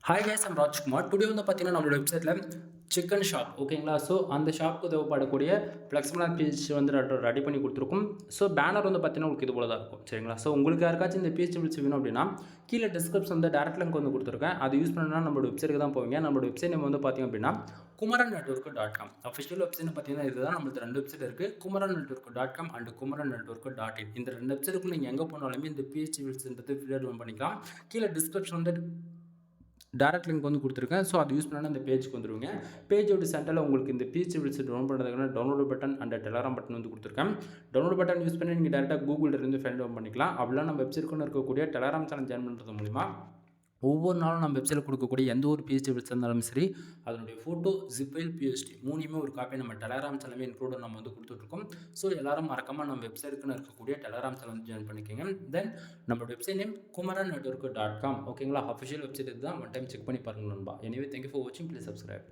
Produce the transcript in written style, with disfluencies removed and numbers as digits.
Hi guys, I'm Rajkumar. Today வந்து பார்த்தீங்கன்னா நம்மளோட வெப்சைட்டில் சிக்கன் ஷாப் ஓகேங்களா. ஸோ அந்த ஷாப்புக்கு தேவைப்படக்கூடிய ஃப்ளெக்சிபிளான பேஜ் வந்து ரெடி பண்ணி கொடுத்துருக்கும். ஸோ பேனர் வந்து பார்த்தீங்கன்னா உங்களுக்கு இது போல தான் இருக்கும் சரிங்களா. ஸோ உங்களுக்கு யாருக்காச்சும் இந்த பேஜ் டெபிள்ஸ் வேணும் அப்படின்னா கீழே டிஸ்கிரிப்ஷன் வந்து டேரக்ட் லிங்க் வந்து கொடுத்துருக்கேன். அது யூஸ் பண்ணணும்னா நம்மளோட வெப்சைட்டுக்கு தான் போவீங்க. நம்மளோட வெப்சைட் நேம் வந்து பார்த்தீங்க அப்படின்னா kumaran.network.com. அஃபிஷியல் வெப்சைட் பார்த்தீங்கன்னா இதுதான். நம்மளுக்கு ரெண்டு வெப்சைட் இருக்குது, kumaran.network.com அண்ட் kumaran.network.in. இந்த ரெண்டு வெப்சைட்டுக்குள்ள நீங்கள் எங்கே போனாலுமே இந்த பேஜ் டெபிள்ஸ்ன்றது ஃப்ரீயாக டவுன் பண்ணிக்கலாம். கீழே டிஸ்கிரிப்ஷன் வந்து டேரக்ட் லிங்க் வந்து கொடுத்துருக்கேன். ஸோ அது யூஸ் பண்ணால் இந்த பேஜுக்கு வந்துடுவீங்க. பேஜோட சென்டரில் உங்களுக்கு இந்த பேஜ் வில்ஸ் டவுன் பண்ணுறதுக்கான download button and Telegram button வந்து கொடுத்துருக்கேன். டவுன்லோட் பட்டன் யூஸ் பண்ணி நீங்கள் டேரெக்டாக கூகுளிலிருந்து ஃபைல் டவுன் பண்ணிக்கலாம். அப்படிலாம் நம்ம வெப்சைட்க்குள்ள இருக்கக்கூடிய டெலகிராம் சேனல் ஜாயின் பண்ணுறது மூலிமா ஒவ்வொரு நாளும் நம்ம வெப்சைட்டில் கொடுக்கக்கூடிய எந்த ஒரு பிஹெச்டி வெப்சைட் இருந்தாலும் சரி, அதனுடைய ஃபோட்டோ, ஜிப் ஃபைல், பிஹெச்டி மூணுமே ஒரு காப்பி நம்ம டெலகிராம் சேனலுமே இன்க்ளூட் நம்ம வந்து கொடுத்துட்ருக்கோம். ஸோ எல்லாரும் மறக்காமல் நம்ம வெப்சைட்டுக்குன்னு இருக்கக்கூடிய டெலகிராம் சேனல் வந்து ஜாயின் பண்ணிக்கோங்க. தென் நம்மளோட வெப்சைட் நேம் kumaran.network.com ஓகேங்களா. அஃபிஷியல் வெப்சைட் இதுதான். ஒன் டைம் செக் பண்ணி பாருங்க நண்பா. எனிவே தேங்க்யூ ஃபார் வாட்சிங். Please subscribe.